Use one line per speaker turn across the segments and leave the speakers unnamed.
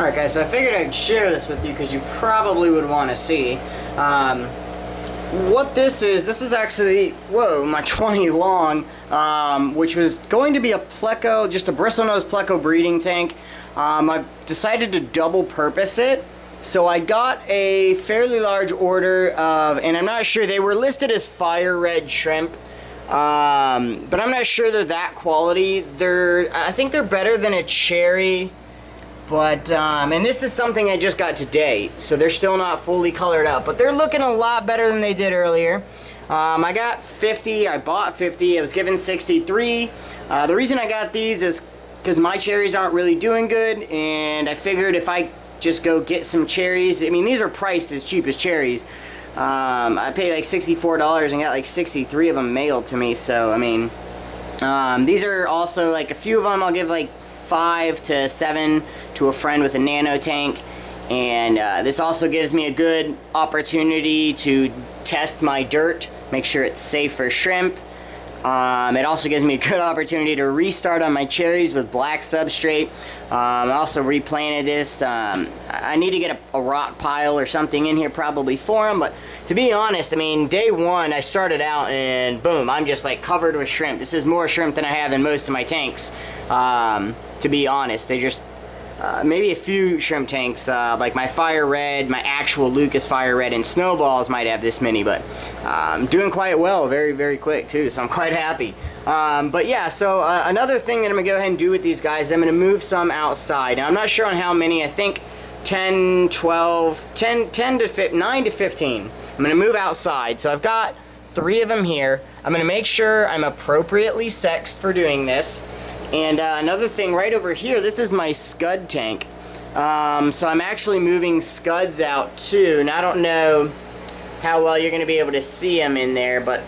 Alright guys, so I figured I'd share this with you because you probably would want to see. What this is actually, whoa, my 20 long, which was going to be a pleco, just a bristlenose pleco breeding tank. I decided to double purpose it. So I got a fairly large order of, and I'm not sure, they were listed as fire red shrimp. But I'm not sure they're that quality. I think they're better than a cherry. But, and this is something I just got today, so they're still not fully colored up, but they're looking a lot better than they did earlier. I got 50, I bought 50, I was given 63. The reason I got these is because my cherries aren't really doing good, and I figured if I just go get some cherries, I mean, these are priced as cheap as cherries. I paid like $64 and got like 63 of them mailed to me, so, I mean, these are also, like, a few of them I'll give, like, 5 to 7 to a friend with a nano tank, and this also gives me a good opportunity to test my dirt, make sure it's safe for shrimp. It also gives me a good opportunity to restart on my cherries with black substrate. I also replanted this. I need to get a rock pile or something in here probably for them, but to be honest, I mean, day one I started out and boom, I'm just like covered with shrimp. This is more shrimp than I have in most of my tanks. To be honest, they just maybe a few shrimp tanks, like my fire red, my actual Lucas fire red, and snowballs might have this many, but I'm doing quite well, very, very quick too, so I'm quite happy. But yeah, so another thing that I'm gonna go ahead and do with these guys, I'm gonna move some outside. Now I'm not sure on how many, I think 10, 12, 10 to 9 to 15. I'm gonna move outside, so I've got 3 of them here. I'm gonna make sure I'm appropriately sexed for doing this. And another thing right over here, this is my scud tank. So I'm actually moving scuds out too, and I don't know how well you're going to be able to see them in there, but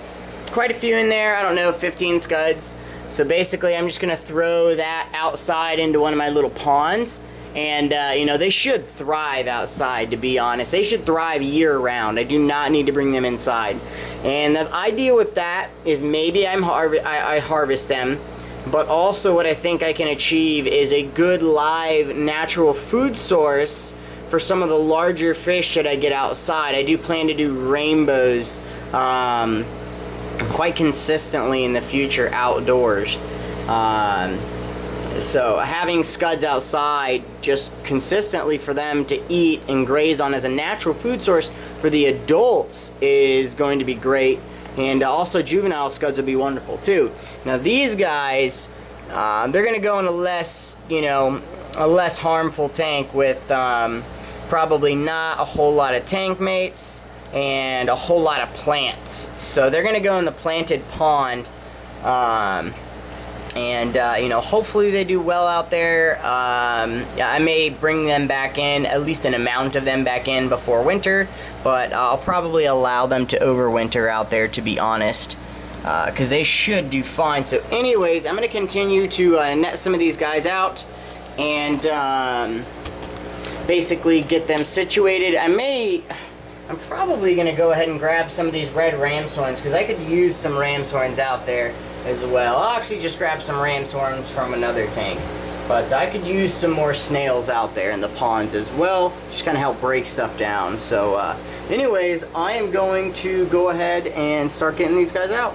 quite a few in there. I don't know, 15 scuds. So basically I'm just going to throw that outside into one of my little ponds, and you know, they should thrive outside, to be honest. They should thrive year round. I do not need to bring them inside. And the idea with that is maybe I harvest them, but also what I think I can achieve is a good live natural food source for some of the larger fish that I get outside. I do plan to do rainbows quite consistently in the future outdoors. So having scuds outside just consistently for them to eat and graze on as a natural food source for the adults is going to be great. And also juvenile scuds would be wonderful too. Now these guys, they're gonna go in a less, you know, a less harmful tank with probably not a whole lot of tank mates and a whole lot of plants. So they're gonna go in the planted pond, you know, hopefully they do well out there. Yeah, I may bring them back in, at least an amount of them back in before winter, but I'll probably allow them to overwinter out there, to be honest, because they should do fine. So anyways, I'm going to continue to net some of these guys out and basically get them situated. I'm probably going to go ahead and grab some of these red ram's horns, because I could use some ram's horns out there as well. I'll actually just grab some ram's horns from another tank, but I could use some more snails out there in the ponds as well, just kind of help break stuff down. So anyways, I am going to go ahead and start getting these guys out.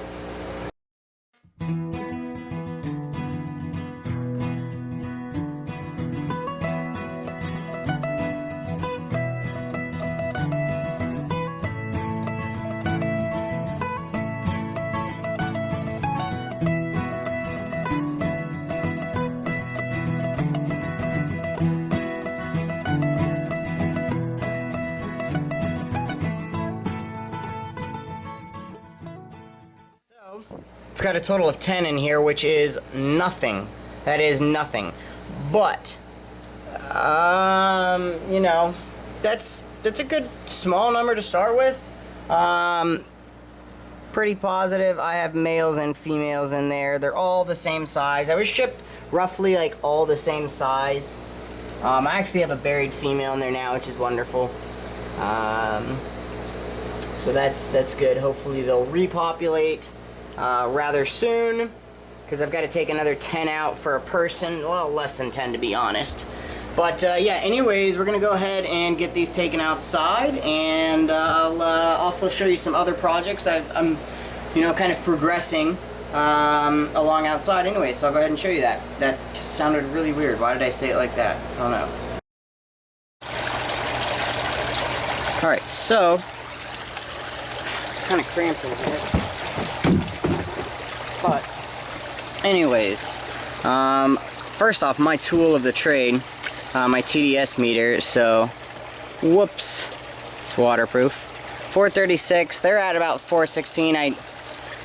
I've got a total of 10 in here, which is nothing. That is nothing. But, you know, that's a good small number to start with. Pretty positive I have males and females in there. They're all the same size. I was shipped roughly like all the same size. I actually have a buried female in there now, which is wonderful. So that's good. Hopefully they'll repopulate rather soon, because I've got to take another 10 out for a person. Well, less than 10 to be honest. But yeah, anyways, we're gonna go ahead and get these taken outside, and I'll also show you some other projects I'm kind of progressing along outside anyway, so I'll go ahead and show you that. That sounded really weird. Why did I say it like that? I don't know. Alright, so kind of cramped in here. But anyways, first off, my tool of the trade, my TDS meter, so whoops, it's waterproof. 436, they're at about 416.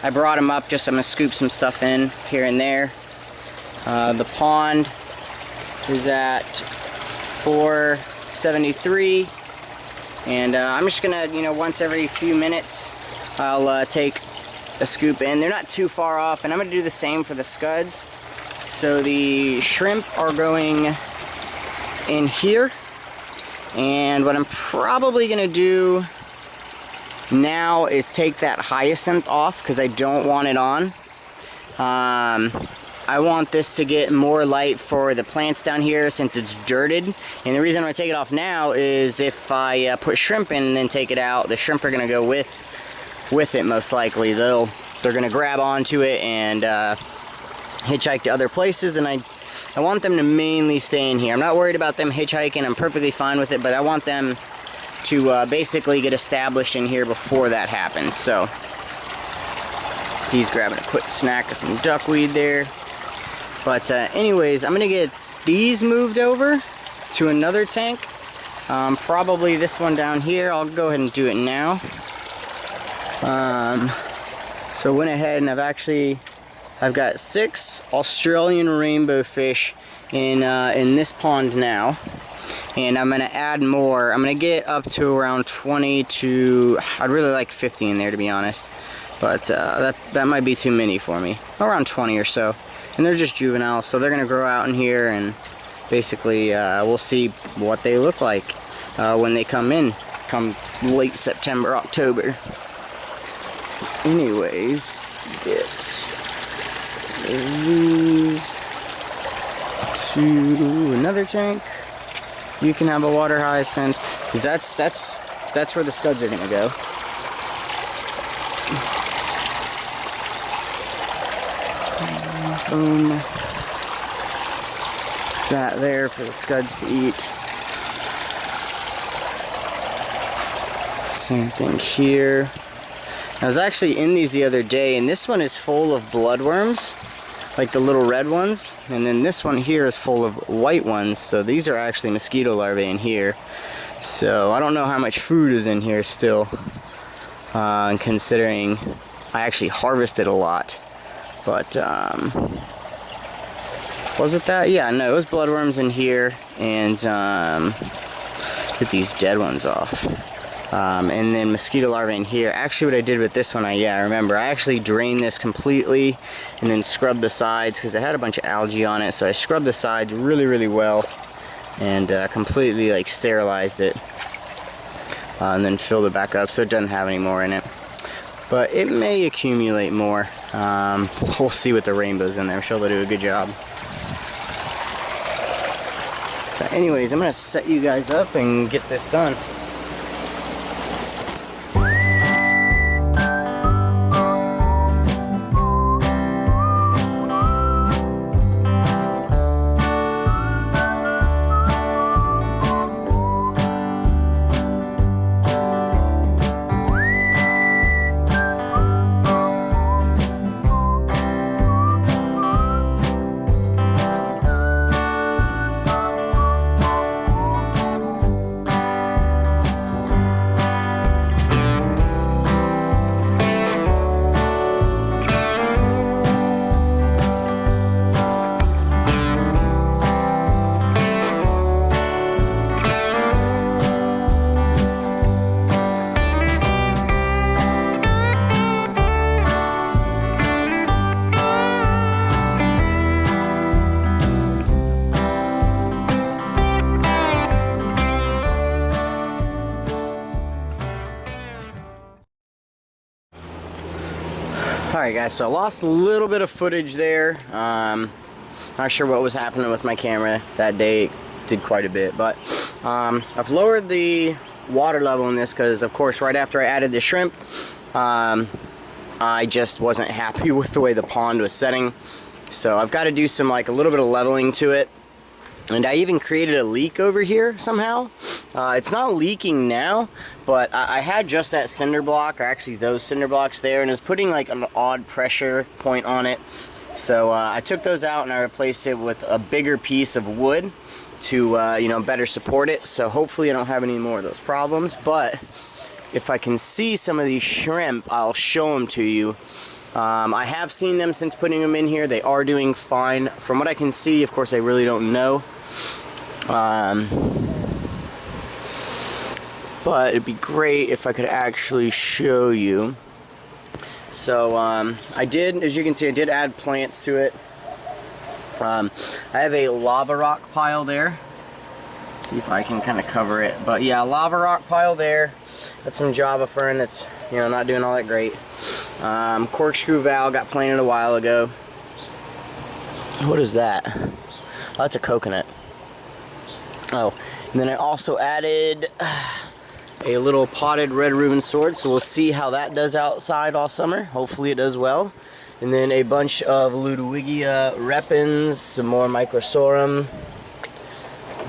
I brought them up, just I'm gonna scoop some stuff in here and there. The pond is at 473, and I'm just gonna, once every few minutes, I'll take a scoop in. They're not too far off, and I'm gonna do the same for the scuds. So the shrimp are going in here, and what I'm probably gonna do now is take that hyacinth off because I don't want it on. I want this to get more light for the plants down here since it's dirted, and the reason I'm gonna take it off now is if I put shrimp in and then take it out, the shrimp are gonna go with it most likely. They're gonna grab onto it and hitchhike to other places, and I want them to mainly stay in here. I'm not worried about them hitchhiking. I'm perfectly fine with it, but I want them to basically get established in here before that happens. So he's grabbing a quick snack of some duckweed there. But anyways, I'm gonna get these moved over to another tank. Probably this one down here. I'll go ahead and do it now. So I went ahead and I've got 6 Australian rainbow fish in this pond now, and I'm gonna add more. I'm gonna get up to around 20 to, I'd really like 50 in there, to be honest, but that might be too many for me. Around 20 or so, and they're just juveniles, so they're gonna grow out in here, and basically we'll see what they look like when they come late September, October. Anyways, get these to another tank. You can have a water hyacinth, because that's where the scuds are gonna go. Boom. That there for the scuds to eat. Same thing here. I was actually in these the other day, and this one is full of bloodworms, like the little red ones, and then this one here is full of white ones, so these are actually mosquito larvae in here. So I don't know how much food is in here still, considering I actually harvested a lot. But was it that? Yeah, no, it was bloodworms in here, and get these dead ones off. And then mosquito larvae in here. Actually, what I did with this one, I remember, I actually drained this completely and then scrubbed the sides because it had a bunch of algae on it. So I scrubbed the sides really, really well and completely like sterilized it, and then filled it back up so it doesn't have any more in it. But it may accumulate more. We'll see with the rainbows in there. I'm sure they'll do a good job. So anyways, I'm gonna set you guys up and get this done. Alright guys, so I lost a little bit of footage there. Not sure what was happening with my camera that day. did quite a bit. But I've lowered the water level in this because, of course, right after I added the shrimp, I just wasn't happy with the way the pond was setting. So I've got to do some, like, a little bit of leveling to it. And I even created a leak over here somehow. It's not leaking now, but I had just that cinder block, or actually those cinder blocks there, and it was putting like an odd pressure point on it. So I took those out and I replaced it with a bigger piece of wood to you know, better support it. So hopefully I don't have any more of those problems. But if I can see some of these shrimp, I'll show them to you. I have seen them since putting them in here. They are doing fine. From what I can see, of course I really don't know. But it'd be great if I could actually show you. So I did, as you can see, I did add plants to it. I have a lava rock pile there. See if I can kind of cover it. But yeah, lava rock pile there. Got some Java fern that's, you know, not doing all that great. Corkscrew valve got planted a while ago. What is that? Oh, that's a coconut. Oh, and then I also added a little potted red Reuben sword, so we'll see how that does outside all summer. Hopefully it does well. And then a bunch of Ludwigia repens, some more Microsorum.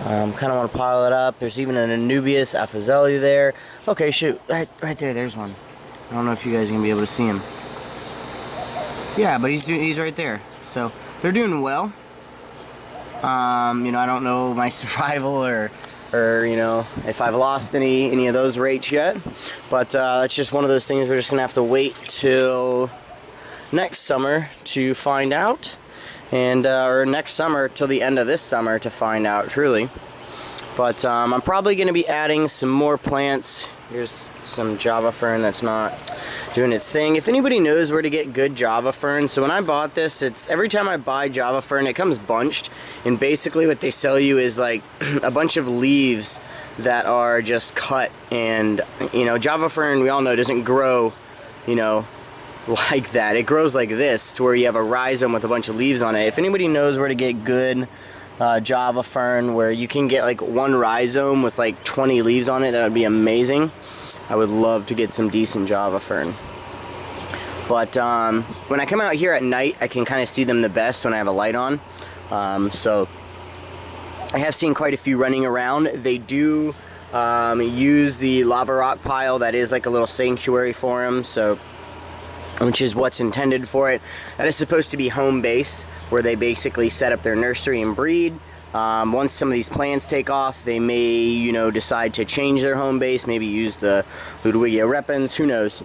Kind of want to pile it up. There's even an Anubias Aphazelli there. Okay, shoot, right there, there's one. I don't know if you guys are gonna be able to see him. Yeah, but he's right there. So they're doing well. You know, I don't know my survival or you know, if I've lost any of those rates yet, but that's just one of those things we're just gonna have to wait till next summer to find out, and or next summer till the end of this summer to find out truly. But I'm probably gonna be adding some more plants. Here's some Java fern that's not doing its thing. If anybody knows where to get good Java fern, so when I bought this, it's every time I buy Java fern, it comes bunched, and basically what they sell you is like a bunch of leaves that are just cut. And you know, Java fern, we all know, doesn't grow, you know, like that. It grows like this, to where you have a rhizome with a bunch of leaves on it. If anybody knows where to get good Java fern, where you can get like one rhizome with like 20 leaves on it, that would be amazing. I would love to get some decent Java fern. But when I come out here at night, I can kind of see them the best when I have a light on. So I have seen quite a few running around. They do use the lava rock pile that is like a little sanctuary for them, so, which is what's intended for it. That is supposed to be home base, where they basically set up their nursery and breed. Once some of these plants take off, they may, you know, decide to change their home base, maybe use the Ludwigia repens, who knows.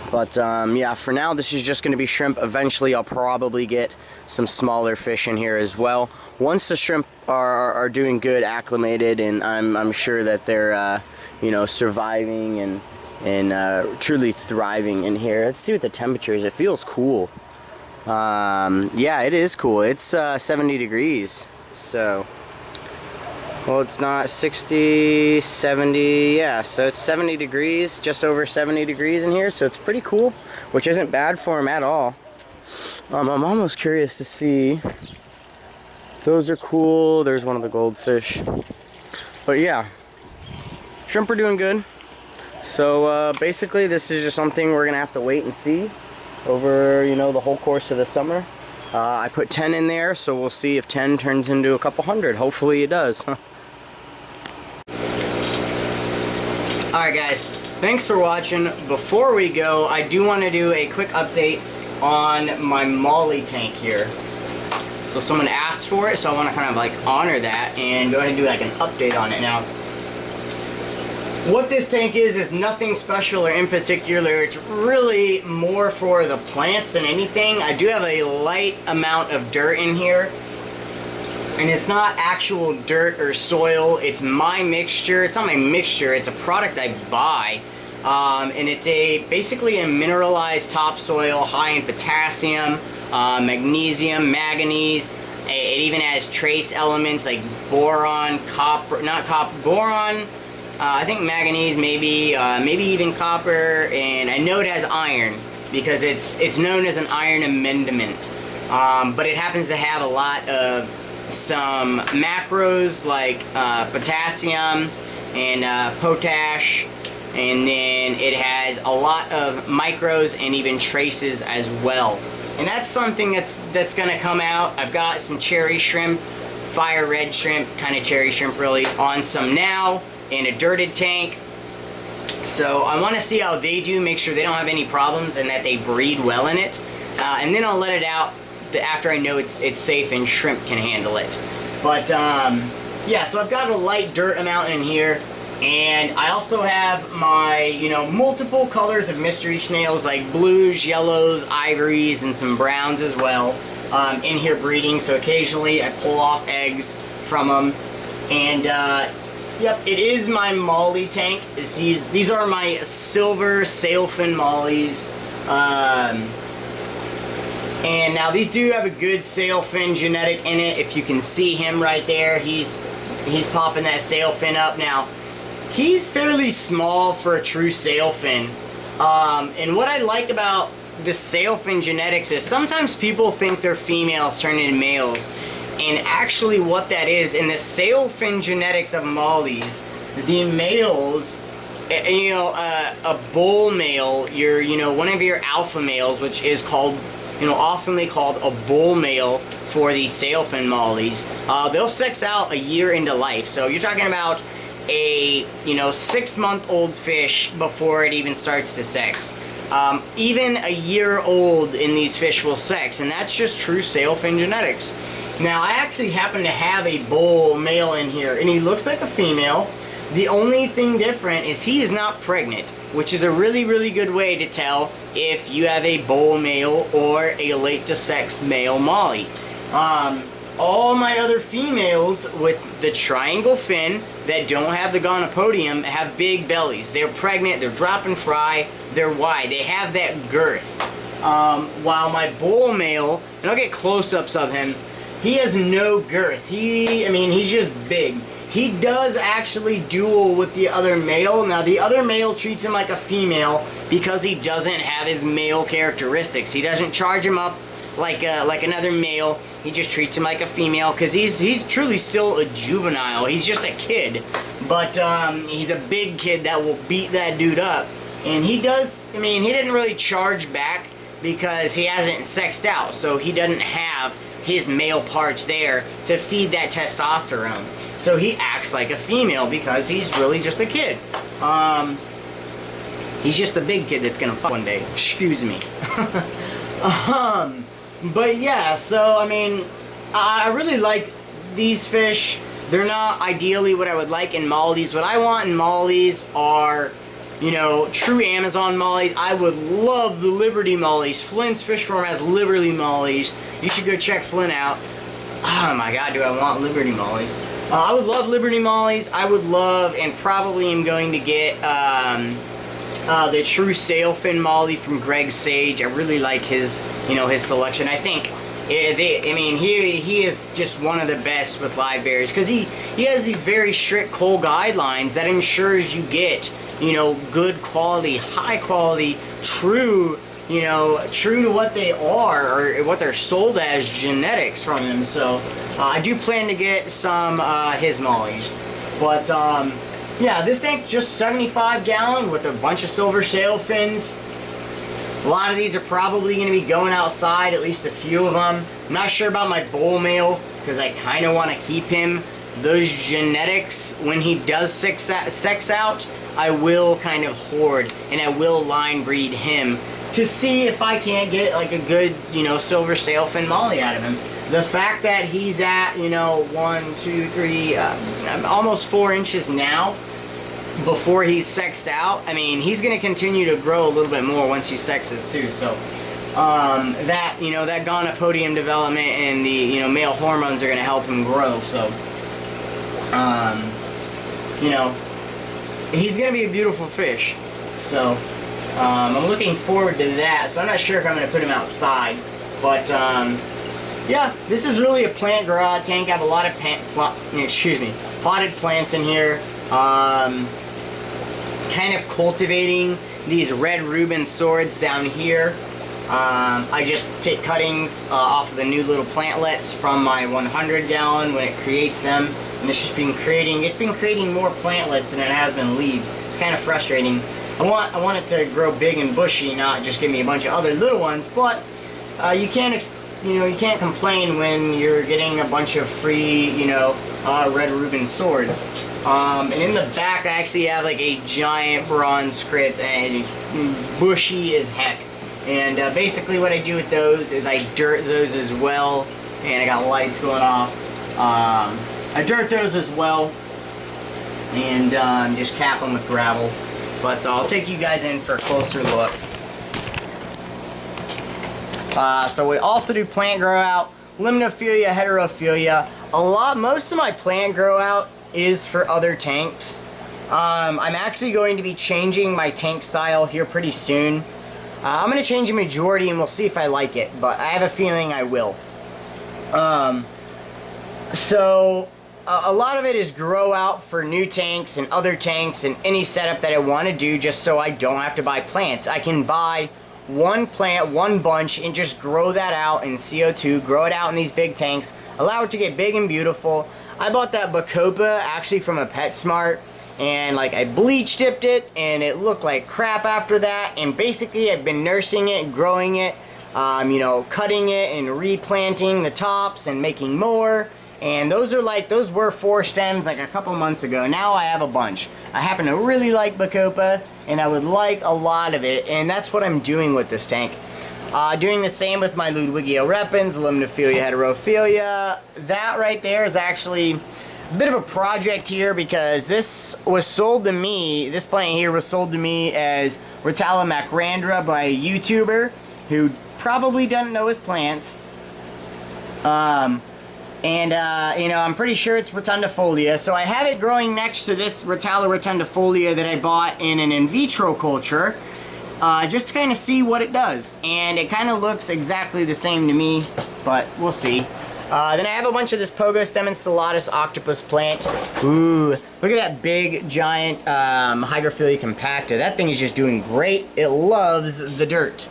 But yeah, for now this is just going to be shrimp. Eventually I'll probably get some smaller fish in here as well. Once the shrimp are doing good, acclimated, and I'm sure that they're you know, surviving and truly thriving in here. Let's see what the temperature is. It feels cool. Yeah, it is cool. It's 70 degrees, so, well, it's not 60, 70, yeah, so it's 70 degrees, just over 70 degrees in here, so it's pretty cool, which isn't bad for them at all. I'm almost curious to see. Those are cool. There's one of the goldfish. But yeah, shrimp are doing good. So basically this is just something we're gonna have to wait and see over, you know, the whole course of the summer. I put 10 in there, so we'll see if 10 turns into a couple hundred. Hopefully it does. Alright guys, thanks for watching. Before we go, I do want to do a quick update on my molly tank here. So someone asked for it, so I want to kind of like honor that and go ahead and do like an update on it. Now, what this tank is nothing special or in particular. It's really more for the plants than anything. I do have a light amount of dirt in here, and it's not actual dirt or soil. It's my mixture. It's not my mixture. It's a product I buy, and it's basically a mineralized topsoil high in potassium, magnesium, manganese. It even has trace elements like boron, copper, boron. I think manganese, maybe even copper, and I know it has iron because it's known as an iron amendment. But it happens to have a lot of some macros like potassium and potash, and then it has a lot of micros and even traces as well. And that's something that's gonna come out. I've got some cherry shrimp, fire red shrimp, kind of cherry shrimp really, on some now in a dirted tank. So I want to see how they do, make sure they don't have any problems and that they breed well in it. And then I'll let it out after I know it's safe and shrimp can handle it. But yeah, so I've got a light dirt amount in here. And I also have my, you know, multiple colors of mystery snails, like blues, yellows, ivories, and some browns as well, in here breeding. So occasionally I pull off eggs from them. And yep, it is my molly tank. These are my silver sailfin mollies. And now these do have a good sailfin genetic in it. If you can see him right there, he's popping that sailfin up. Now, he's fairly small for a true sailfin. And what I like about the sailfin genetics is sometimes people think they're females turn into males. And actually what that is, in the sailfin genetics of mollies, the males, you know, a bull male, one of your alpha males, which is called, oftenly called a bull male for these sailfin mollies, they'll sex out a year into life. So you're talking about a 6-month-old fish before it even starts to sex. Even a year old in these fish will sex, and that's just true sailfin genetics. Now, I actually happen to have a bull male in here, and he looks like a female. The only thing different is he is not pregnant, which is a really, really good way to tell if you have a bull male or a late-to-sex male molly. All my other females with the triangle fin that don't have the gonopodium have big bellies. They're pregnant, they're dropping fry, they're wide, they have that girth. While my bull male, and I'll get close-ups of him, he has no girth. He's just big. He does actually duel with the other male. Now, the other male treats him like a female because he doesn't have his male characteristics. He doesn't charge him up like another male. He just treats him like a female because he's truly still a juvenile. He's just a kid, but he's a big kid that will beat that dude up. And he does. He didn't really charge back because he hasn't sexed out, so he doesn't have his male parts there to feed that testosterone. So he acts like a female because he's really just a kid. He's just a big kid that's gonna fuck one day. Excuse me. But yeah, so I really like these fish. They're not ideally what I would like in mollies. What I want in mollies are, true Amazon mollies. I would love the Liberty mollies. Flint's Fish Farm has Liberty mollies. You should go check Flint out. Oh my god, do I want Liberty mollies. I would love Liberty mollies. I would love, and probably am going to get the true sailfin molly from Greg Sage. I really like his selection. I think he is just one of the best with live bears because he has these very strict coal guidelines that ensures you get good quality, high quality, true to what they are or what they're sold as genetics from him. So I do plan to get some his mollies, but yeah, this tank just 75 gallon with a bunch of silver sailfins. A lot of these are probably going to be going outside, at least a few of them. I'm not sure about my bull male because I kind of want to keep him. Those genetics, when he does sex out, I will kind of hoard and I will line breed him to see if I can't get like a good, silver sailfin molly out of him. The fact that he's at, 1, 2, 3, almost 4 inches now, before he's sexed out, he's going to continue to grow a little bit more once he sexes too. So that gonopodium development and the male hormones are going to help him grow. So he's going to be a beautiful fish. So I'm looking forward to that. So I'm not sure if I'm going to put him outside, but yeah, this is really a plant grow tank. I have a lot of potted plants in here. Kind of cultivating these red Reuben swords down here. I just take cuttings off of the new little plantlets from my 100 gallon when it creates them, and it's just been creating more plantlets than it has been leaves. It's kind of frustrating. I want it to grow big and bushy, not just give me a bunch of other little ones, but you can't complain when you're getting a bunch of free, red Reuben swords. And in the back, I actually have like a giant bronze crypt, and bushy as heck. And basically what I do with those is I dirt those as well, and I got lights going off. I dirt those as well, and just cap them with gravel. But I'll take you guys in for a closer look. So we also do plant grow out, limnophilia, heterophilia. Most of my plant grow out is for other tanks. I'm actually going to be changing my tank style here pretty soon. I'm going to change a majority and we'll see if I like it, but I have a feeling I will. So a lot of it is grow out for new tanks and other tanks and any setup that I want to do, just so I don't have to buy plants. I can buy one plant, one bunch, and just grow that out in CO2, grow it out in these big tanks, allow it to get big and beautiful. I bought that Bacopa actually from a PetSmart, and like I bleach dipped it and it looked like crap after that, and basically I've been nursing it, growing it, cutting it and replanting the tops and making more. And those were 4 stems like a couple months ago. Now I have a bunch. I happen to really like Bacopa, and I would like a lot of it, and that's what I'm doing with this tank. Doing the same with my Ludwigia repens, limnophilia, heterophilia. That right there is actually a bit of a project here, because this was sold to me, this plant here was sold to me as Rotala macrandra by a YouTuber who probably doesn't know his plants. I'm pretty sure it's rotundifolia. So I have it growing next to this Rotala rotundifolia that I bought in an in vitro culture, just to kind of see what it does. And it kind of looks exactly the same to me, but we'll see. Then I have a bunch of this Pogostem installatus octopus plant. Ooh, look at that big, giant Hygrophila compacta. That thing is just doing great. It loves the dirt.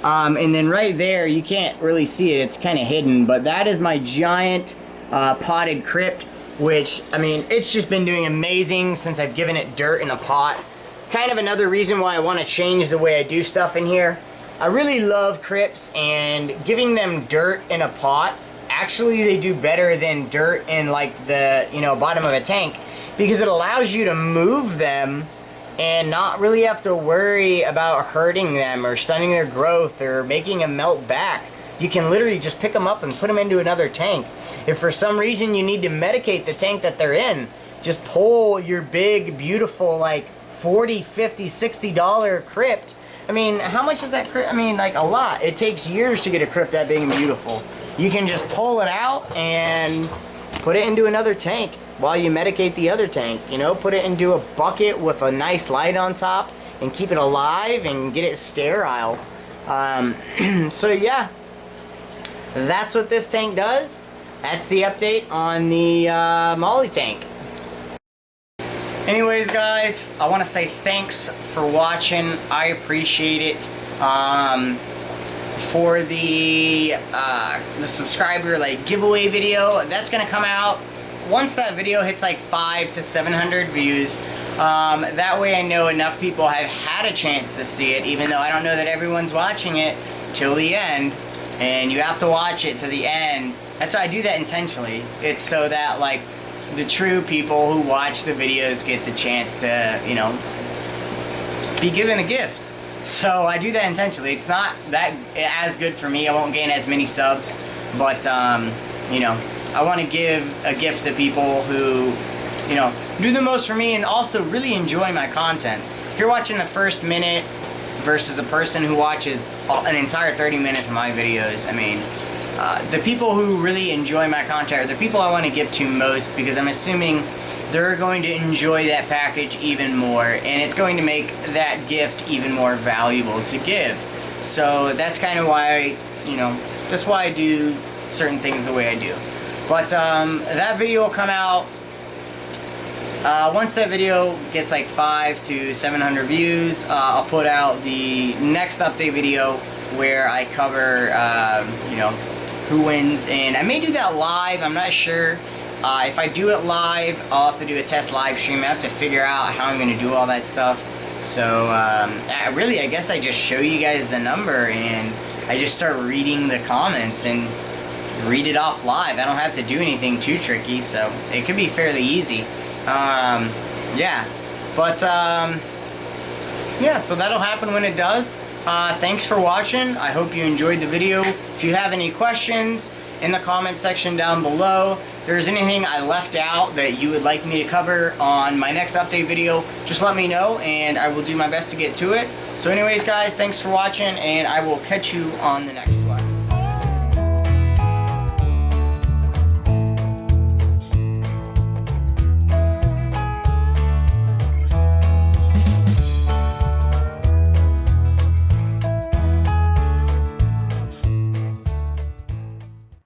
And then right there, you can't really see it, it's kind of hidden, but that is my giant potted crypt, which, I mean, it's just been doing amazing since I've given it dirt in a pot. Kind of another reason why I want to change the way I do stuff in here. I really love crypts, and giving them dirt in a pot, actually they do better than dirt in like the, bottom of a tank, because it allows you to move them and not really have to worry about hurting them or stunning their growth or making them melt back. You can literally just pick them up and put them into another tank. If for some reason you need to medicate the tank that they're in, just pull your big, beautiful, like $40, $50, $60 crypt. I mean, how much is that crypt? I mean, like a lot. It takes years to get a crypt that big and beautiful. You can just pull it out and put it into another tank while you medicate the other tank. Put it into a bucket with a nice light on top and keep it alive and get it sterile. So yeah, that's what this tank does. That's the update on the Molly tank. Anyways, guys, I want to say thanks for watching. I appreciate it. For the subscriber giveaway video, that's gonna come out once that video hits like 500 to 700 views. That way I know enough people have had a chance to see it, even though I don't know that everyone's watching it till the end, and you have to watch it to the end. That's why I do that intentionally. It's so that like the true people who watch the videos get the chance to, be given a gift. So I do that intentionally. It's not that as good for me. I won't gain as many subs, but I want to give a gift to people who, do the most for me and also really enjoy my content. If you're watching the first minute versus a person who watches an entire 30 minutes of my videos, I mean, the people who really enjoy my content are the people I want to give to most, because I'm assuming they're going to enjoy that package even more, and it's going to make that gift even more valuable to give. So that's kind of why, that's why I do certain things the way I do. But that video will come out once that video gets like 500 to 700 views. I'll put out the next update video, where I cover, you know, who wins, and I may do that live. I'm not sure. If I do it live, I'll have to do a test live stream. I have to figure out how I'm going to do all that stuff. So, really, I guess I just show you guys the number, and I just start reading the comments and read it off live. I don't have to do anything too tricky, so it could be fairly easy. Yeah, but, yeah, so that'll happen when it does. Thanks for watching. I hope you enjoyed the video. If you have any questions, in the comment section down below, if there's anything I left out that you would like me to cover on my next update video, just let me know and I will do my best to get to it. So anyways guys, thanks for watching, and I will catch you on the next one.